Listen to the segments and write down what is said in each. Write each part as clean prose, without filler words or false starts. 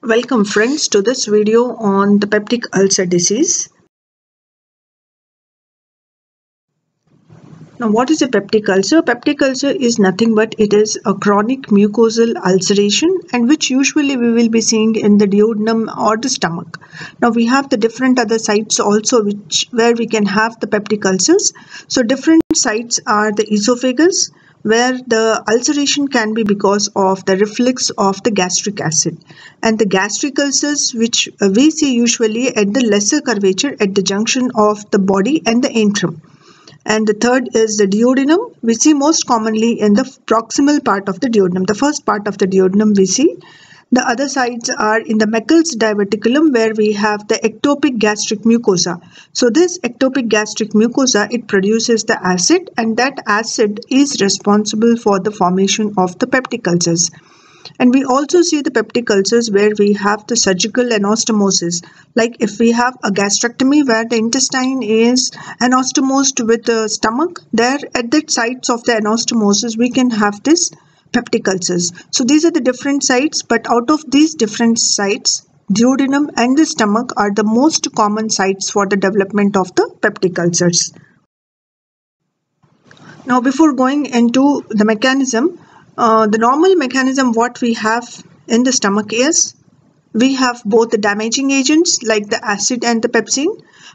Welcome friends to this video on the peptic ulcer disease. Now what is a peptic ulcer? Peptic ulcer is nothing but it is a chronic mucosal ulceration and which usually we will be seeing in the duodenum or the stomach. Now we have the different other sites also where we can have the peptic ulcers. So different sites are the esophagus, where the ulceration can be because of the reflux of the gastric acid, and the gastric ulcers which we see usually at the lesser curvature at the junction of the body and the antrum. And the third is the duodenum. We see most commonly in the proximal part of the duodenum. The first part of the duodenum we see. The other sides are in the Meckel's diverticulum, where we have the ectopic gastric mucosa. So this ectopic gastric mucosa, it produces the acid, and that acid is responsible for the formation of the peptic ulcers. And we also see the peptic ulcers where we have the surgical anastomosis. Like if we have a gastrectomy where the intestine is anastomosed with the stomach, there at the sites of the anastomosis we can have this peptic ulcers. So these are the different sites, but out of these different sites, duodenum and the stomach are the most common sites for the development of the peptic ulcers. Now before going into the mechanism, the normal mechanism what we have in the stomach is we have both the damaging agents like the acid and the pepsin,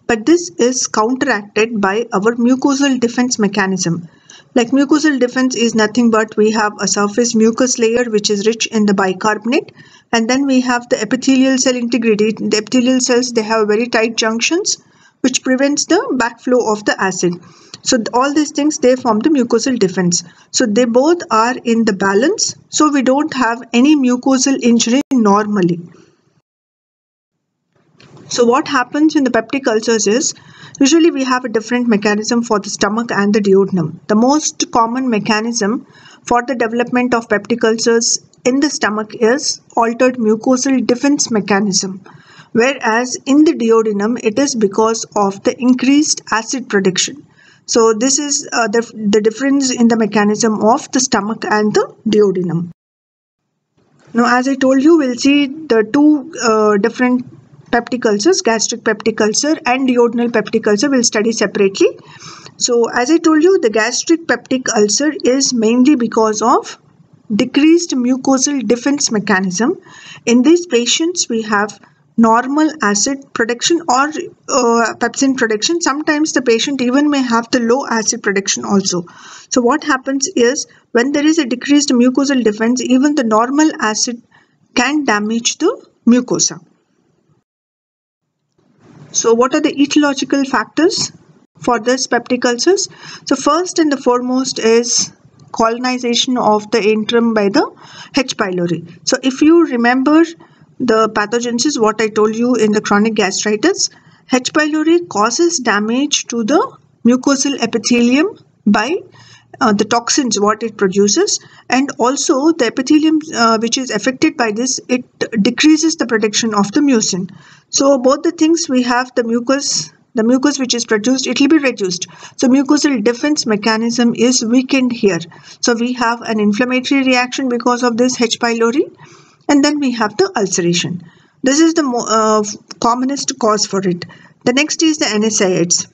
but this is counteracted by our mucosal defense mechanism. Like mucosal defense is nothing but we have a surface mucus layer which is rich in the bicarbonate, and then we have the epithelial cell integrity. The epithelial cells, they have very tight junctions which prevents the backflow of the acid. So all these things, they form the mucosal defense. So they both are in the balance, so we don't have any mucosal injury normally. So what happens in the peptic ulcers is, usually we have a different mechanism for the stomach and the duodenum. The most common mechanism for the development of peptic ulcers in the stomach is altered mucosal defense mechanism, whereas in the duodenum it is because of the increased acid production. So this is the difference in the mechanism of the stomach and the duodenum. Now as I told you, we'll see the two different peptic ulcers, gastric peptic ulcer and duodenal peptic ulcer will study separately. So as I told you, the gastric peptic ulcer is mainly because of decreased mucosal defense mechanism. In these patients we have normal acid production or pepsin production. Sometimes the patient even may have the low acid production also. So what happens is, when there is a decreased mucosal defense, even the normal acid can damage the mucosa. So what are the etiological factors for this peptic ulcers? So first and the foremost is colonization of the antrum by the H. pylori. So if you remember the pathogenesis, what I told you in the chronic gastritis, H. pylori causes damage to the mucosal epithelium by the toxins what it produces, and also the epithelium which is affected by this, it decreases the production of the mucin. So both the things, we have the mucus which is produced, it will be reduced. So mucosal defense mechanism is weakened here. So we have an inflammatory reaction because of this H. pylori, and then we have the ulceration. This is the commonest cause for it. The next is the NSAIDs.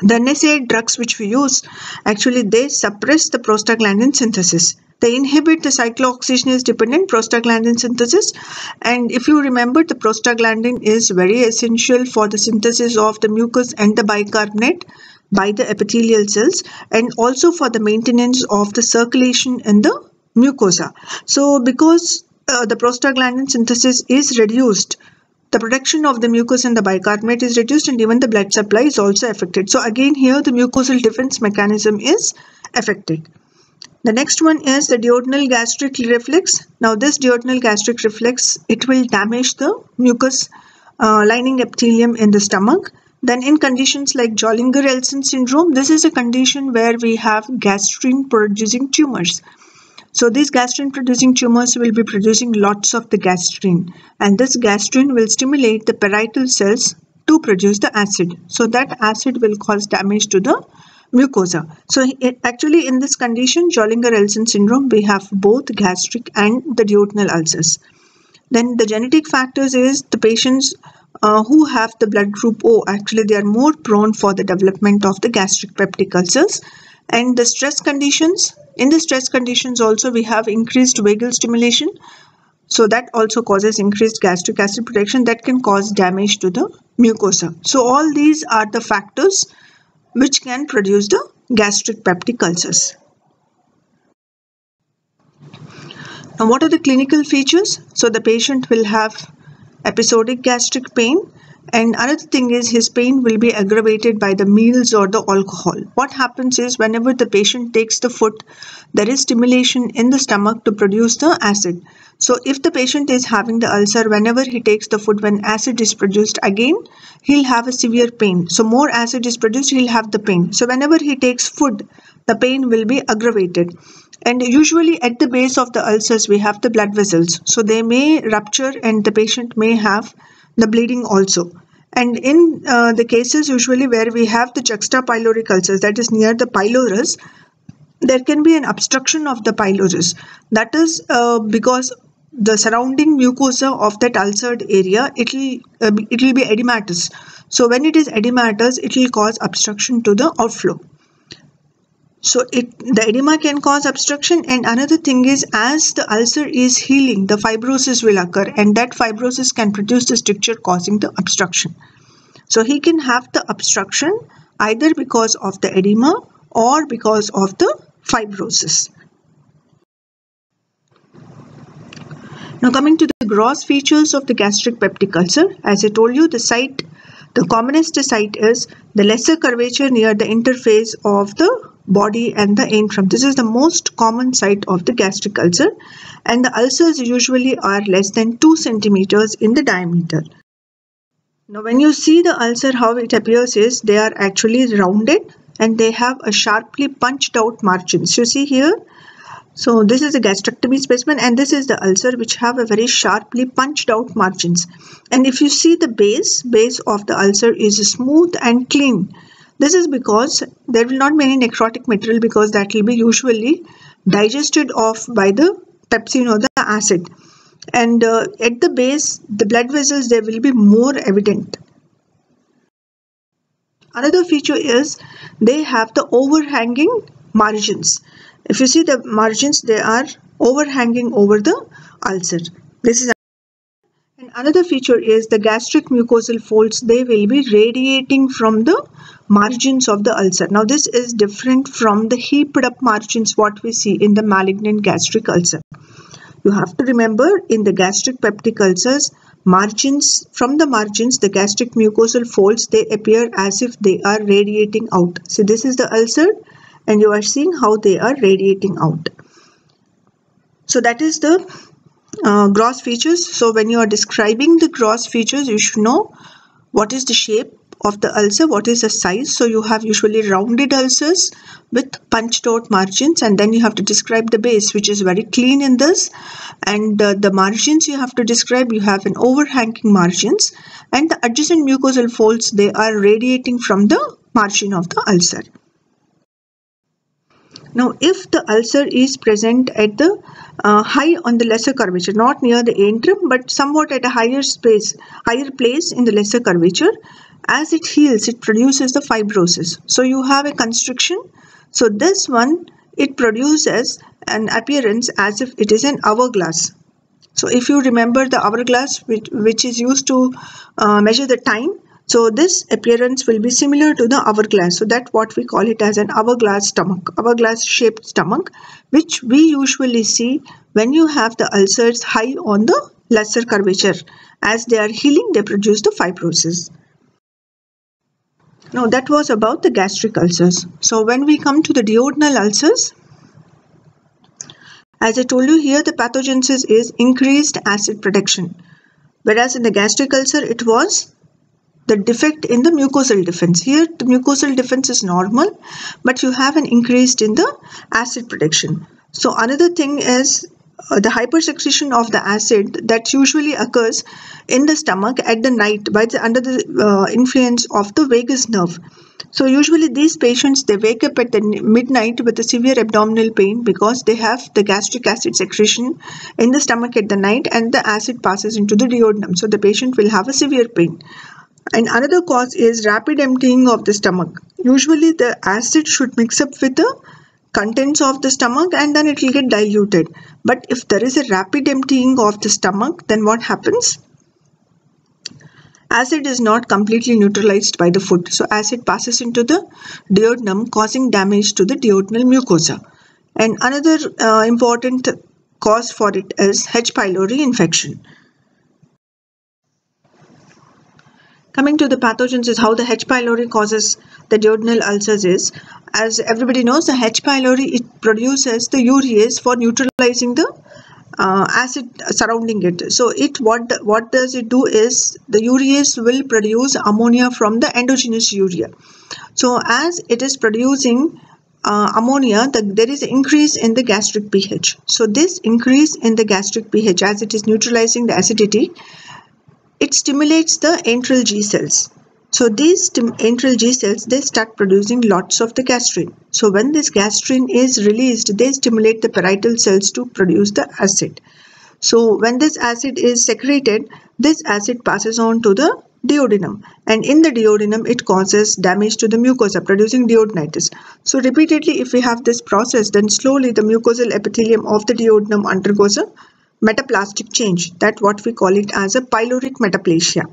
The NSAID drugs which we use, actually they suppress the prostaglandin synthesis. They inhibit the cyclooxygenase dependent prostaglandin synthesis, and if you remember, the prostaglandin is very essential for the synthesis of the mucus and the bicarbonate by the epithelial cells, and also for the maintenance of the circulation in the mucosa. So because the prostaglandin synthesis is reduced, the production of the mucus and the bicarbonate is reduced, and even the blood supply is also affected. So again here the mucosal defense mechanism is affected. The next one is the duodenal gastric reflex. Now this duodenal gastric reflex, it will damage the mucus lining epithelium in the stomach. Then in conditions like Zollinger-Ellison syndrome, this is a condition where we have gastrin producing tumors. So these gastrin producing tumors will be producing lots of the gastrin, and this gastrin will stimulate the parietal cells to produce the acid. So that acid will cause damage to the mucosa. So actually in this condition, Zollinger-Ellison syndrome, we have both gastric and the duodenal ulcers. Then the genetic factors is the patients who have the blood group O, actually they are more prone for the development of the gastric peptic ulcers. And the stress conditions, in the stress conditions also we have increased vagal stimulation, so that also causes increased gastric acid production that can cause damage to the mucosa. So all these are the factors which can produce the gastric peptic ulcers. Now what are the clinical features? So the patient will have episodic gastric pain, and another thing is his pain will be aggravated by the meals or the alcohol. What happens is whenever the patient takes the food, there is stimulation in the stomach to produce the acid. So if the patient is having the ulcer, whenever he takes the food, when acid is produced again, he'll have a severe pain. So more acid is produced, he'll have the pain. So whenever he takes food, the pain will be aggravated. And usually at the base of the ulcers, we have the blood vessels. So they may rupture and the patient may have the bleeding also. And in the cases usually where we have the juxtapyloric ulcers, that is near the pylorus, there can be an obstruction of the pylorus. That is because the surrounding mucosa of that ulcered area, it will be edematous. So when it is edematous, it will cause obstruction to the outflow. So the edema can cause obstruction, and another thing is as the ulcer is healing, the fibrosis will occur, and that fibrosis can produce the stricture causing the obstruction. So he can have the obstruction either because of the edema or because of the fibrosis. Now coming to the gross features of the gastric peptic ulcer, as I told you, the commonest site is the lesser curvature near the interface of the body and the antrum. This is the most common site of the gastric ulcer, and the ulcers usually are less than 2 centimeters in the diameter. Now when you see the ulcer, how it appears is they are actually rounded and they have a sharply punched out margins. You see here, so this is a gastrectomy specimen and this is the ulcer which have a very sharply punched out margins. And if you see the base of the ulcer is smooth and clean. This is because there will not be any necrotic material, because that will be usually digested off by the pepsin or the acid. And at the base, the blood vessels, they will be more evident. Another feature is they have the overhanging margins. If you see the margins, they are overhanging over the ulcer. This is and another feature is the gastric mucosal folds, they will be radiating from the margins of the ulcer. Now this is different from the heaped up margins what we see in the malignant gastric ulcer. You have to remember, in the gastric peptic ulcers, from the margins, the gastric mucosal folds, they appear as if they are radiating out. So this is the ulcer and you are seeing how they are radiating out. So that is the gross features. So when you are describing the gross features, you should know what is the shape of the ulcer, what is the size. So you have usually rounded ulcers with punched out margins, and then you have to describe the base, which is very clean in this, and the margins you have to describe. You have an overhanging margins, and the adjacent mucosal folds, they are radiating from the margin of the ulcer. Now if the ulcer is present at the high on the lesser curvature, not near the antrum but somewhat at a higher place in the lesser curvature, as it heals, it produces the fibrosis. So you have a constriction. So this one, it produces an appearance as if it is an hourglass. So if you remember the hourglass which is used to measure the time, so this appearance will be similar to the hourglass. So that's what we call it as an hourglass stomach, hourglass shaped stomach, which we usually see when you have the ulcers high on the lesser curvature. As they are healing, they produce the fibrosis. Now that was about the gastric ulcers. So when we come to the duodenal ulcers, as I told you here, the pathogenesis is increased acid production, whereas in the gastric ulcer it was the defect in the mucosal defense. Here the mucosal defense is normal, but you have an increase in the acid production. So another thing is the hypersecretion of the acid that usually occurs in the stomach at the night under the influence of the vagus nerve. So usually these patients, they wake up at the midnight with a severe abdominal pain because they have the gastric acid secretion in the stomach at the night and the acid passes into the duodenum. So the patient will have a severe pain. And another cause is rapid emptying of the stomach. Usually the acid should mix up with the contents of the stomach and then it will get diluted. But if there is a rapid emptying of the stomach, then what happens? Acid is not completely neutralized by the food. So acid passes into the duodenum, causing damage to the duodenal mucosa. And another important cause for it is H. pylori infection. Coming to the pathogens is how the H. pylori causes the duodenal ulcers is. As everybody knows, the H. pylori, it produces the urease for neutralizing the acid surrounding it. So what does it do is the urease will produce ammonia from the endogenous urea. So as it is producing ammonia, there is an increase in the gastric pH. So this increase in the gastric pH, as it is neutralizing the acidity, it stimulates the antral G cells. So these antral G cells, they start producing lots of the gastrin. So when this gastrin is released, they stimulate the parietal cells to produce the acid. So when this acid is secreted, this acid passes on to the duodenum, and in the duodenum it causes damage to the mucosa, producing duodenitis. So repeatedly if we have this process, then slowly the mucosal epithelium of the duodenum undergoes a metaplastic change. That what we call it as a pyloric metaplasia.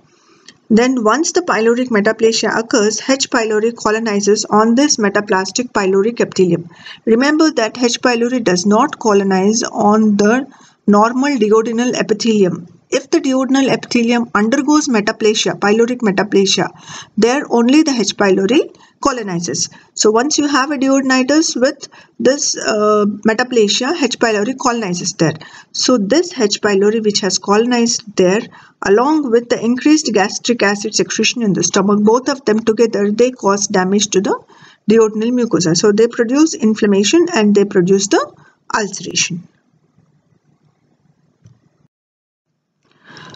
Then once the pyloric metaplasia occurs, H. pylori colonizes on this metaplastic pyloric epithelium. Remember that H. pylori does not colonize on the normal duodenal epithelium. If the duodenal epithelium undergoes metaplasia, pyloric metaplasia, there only the H. pylori colonizes. So once you have a duodenitis with this metaplasia, H. pylori colonizes there. So this H. pylori which has colonized there, along with the increased gastric acid secretion in the stomach, both of them together, they cause damage to the duodenal mucosa. So they produce inflammation and they produce the ulceration.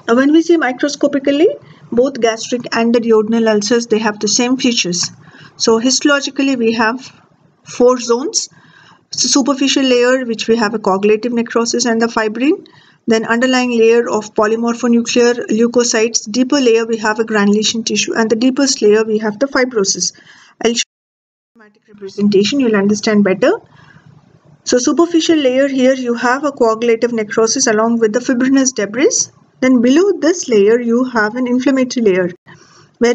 Now when we see microscopically, both gastric and the duodenal ulcers, they have the same features. So histologically we have 4 zones. Superficial layer, which we have a coagulative necrosis and the fibrin. Then underlying layer of polymorphonuclear leukocytes. Deeper layer we have a granulation tissue, and the deepest layer we have the fibrosis. I'll show you schematic representation, you'll understand better. So superficial layer, here you have a coagulative necrosis along with the fibrinous debris. Then below this layer you have an inflammatory layer where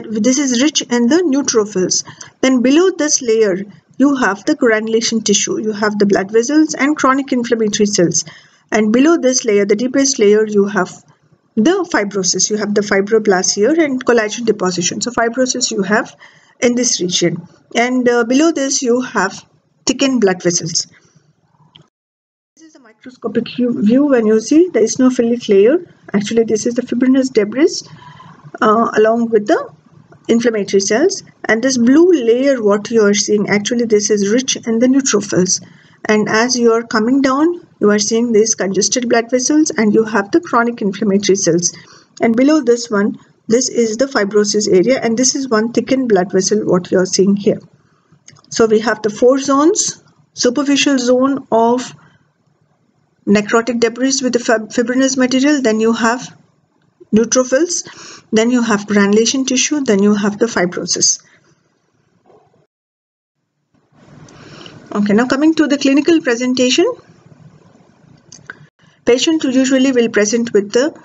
this is rich in the neutrophils. Then below this layer you have the granulation tissue, you have the blood vessels and chronic inflammatory cells. And below this layer, the deepest layer, you have the fibrosis. You have the fibroblasts here and collagen deposition. So fibrosis you have in this region. And below this you have thickened blood vessels. This is a microscopic view when you see the eosinophilic layer. Actually this is the fibrinous debris along with the inflammatory cells. And this blue layer what you are seeing, actually this is rich in the neutrophils. And as you are coming down, you are seeing these congested blood vessels and you have the chronic inflammatory cells. And below this one, this is the fibrosis area, and this is one thickened blood vessel what you are seeing here. So we have the 4 zones. Superficial zone of necrotic debris with the fibrinous material, then you have neutrophils, then you have granulation tissue, then you have the fibrosis. Okay, now coming to the clinical presentation. Patient usually will present with the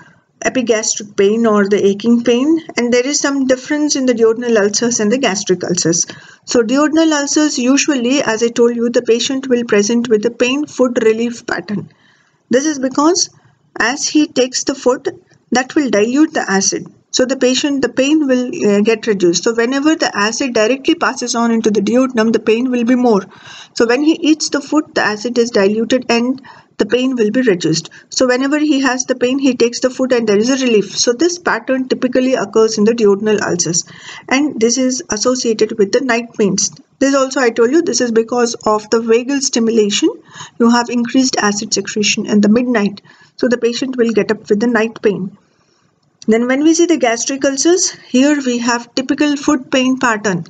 epigastric pain or the aching pain, and there is some difference in the duodenal ulcers and the gastric ulcers. So duodenal ulcers usually, as I told you, the patient will present with the pain food relief pattern. This is because as he takes the food, that will dilute the acid. So the pain will get reduced. So whenever the acid directly passes on into the duodenum, the pain will be more. So when he eats the food, the acid is diluted and the pain will be reduced. So whenever he has the pain, he takes the food and there is a relief. So this pattern typically occurs in the duodenal ulcers, and this is associated with the night pains. This also I told you, this is because of the vagal stimulation. You have increased acid secretion in the midnight. So the patient will get up with the night pain. Then when we see the gastric ulcers, here we have typical food pain pattern.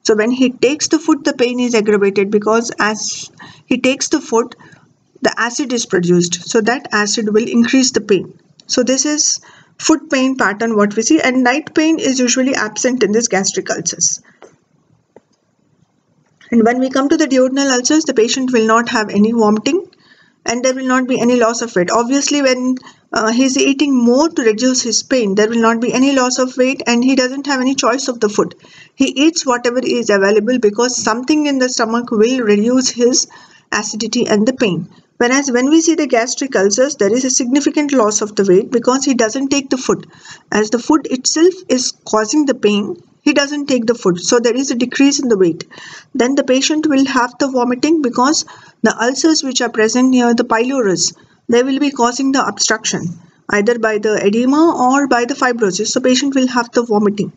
So when he takes the food, the pain is aggravated because as he takes the food, the acid is produced. So that acid will increase the pain. So this is foot pain pattern what we see, and night pain is usually absent in this gastric ulcers. And when we come to the duodenal ulcers, the patient will not have any vomiting and there will not be any loss of weight. Obviously, when he is eating more to reduce his pain, there will not be any loss of weight and he doesn't have any choice of the food. He eats whatever is available because something in the stomach will reduce his acidity and the pain. Whereas when we see the gastric ulcers, there is a significant loss of the weight because he doesn't take the food. As the food itself is causing the pain, he doesn't take the food. So there is a decrease in the weight. Then the patient will have the vomiting because the ulcers which are present near the pylorus, they will be causing the obstruction either by the edema or by the fibrosis. So patient will have the vomiting.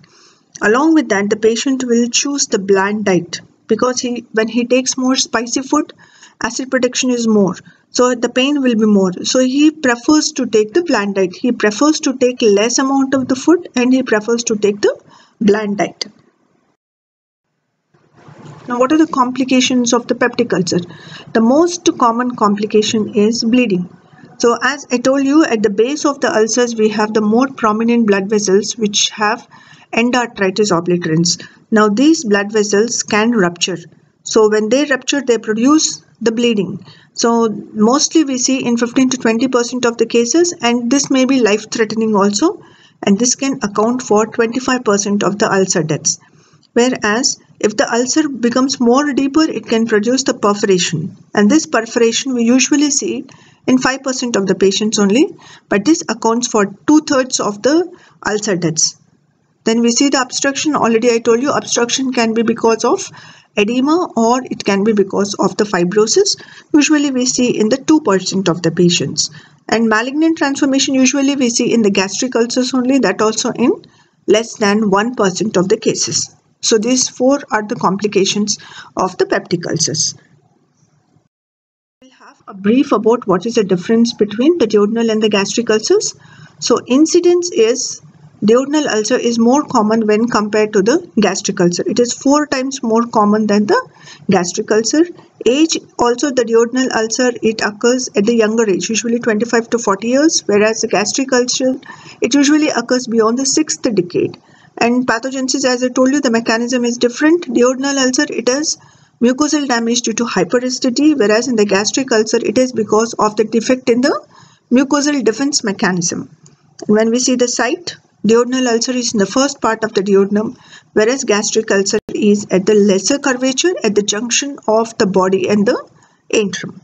Along with that, the patient will choose the bland diet because when he takes more spicy food, acid production is more. So the pain will be more. So he prefers to take the bland diet. He prefers to take less amount of the food and he prefers to take the bland diet. Now, what are the complications of the peptic ulcer? The most common complication is bleeding. So as I told you, at the base of the ulcers, we have the more prominent blood vessels which have endarteritis obliterans. Now these blood vessels can rupture. So when they rupture, they produce the bleeding. So mostly we see in 15 to 20% of the cases, and this may be life-threatening also, and this can account for 25% of the ulcer deaths. Whereas if the ulcer becomes more deeper, it can produce the perforation, and this perforation we usually see in 5% of the patients only, but this accounts for 2/3 of the ulcer deaths. Then we see the obstruction. Already I told you obstruction can be because of edema or it can be because of the fibrosis. Usually we see in the 2% of the patients. And malignant transformation usually we see in the gastric ulcers only, that also in less than 1% of the cases. So these four are the complications of the peptic ulcers. We'll have a brief about what is the difference between the duodenal and the gastric ulcers. So incidence is duodenal ulcer is more common when compared to the gastric ulcer. It is 4 times more common than the gastric ulcer. Age also, the duodenal ulcer, it occurs at the younger age, usually 25 to 40 years, whereas the gastric ulcer, it usually occurs beyond the 6th decade. And pathogenesis, as I told you, the mechanism is different. Duodenal ulcer, it is mucosal damage due to hyperacidity, whereas in the gastric ulcer, it is because of the defect in the mucosal defense mechanism. And when we see the site, duodenal ulcer is in the first part of the duodenum, whereas gastric ulcer is at the lesser curvature at the junction of the body and the antrum.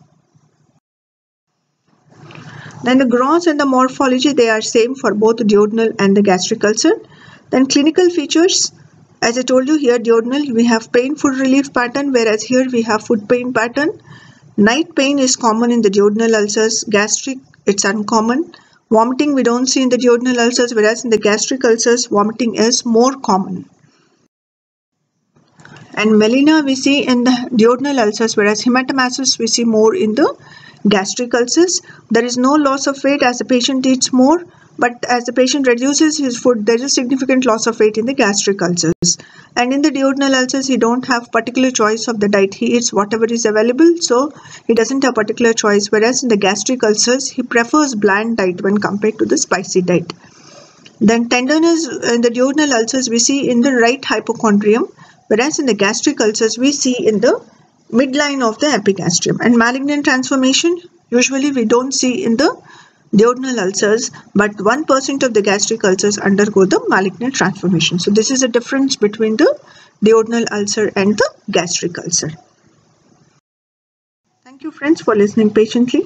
Then the gross and the morphology, they are same for both duodenal and the gastric ulcer. Then clinical features, as I told you, here duodenal we have pain food relief pattern, whereas here we have food pain pattern. Night pain is common in the duodenal ulcers. Gastric, it's uncommon. Vomiting we don't see in the duodenal ulcers, whereas in the gastric ulcers vomiting is more common. And melena we see in the duodenal ulcers, whereas hematomasis we see more in the gastric ulcers. There is no loss of weight as the patient eats more, but as the patient reduces his food, there is significant loss of weight in the gastric ulcers. And in the duodenal ulcers, he don't have particular choice of the diet. He eats whatever is available, so he doesn't have particular choice. Whereas in the gastric ulcers, he prefers bland diet when compared to the spicy diet. Then tenderness in the duodenal ulcers we see in the right hypochondrium, whereas in the gastric ulcers we see in the midline of the epigastrium. And malignant transformation usually we don't see in the duodenal ulcers, but 1% of the gastric ulcers undergo the malignant transformation. So this is a difference between the duodenal ulcer and the gastric ulcer. Thank you friends for listening patiently.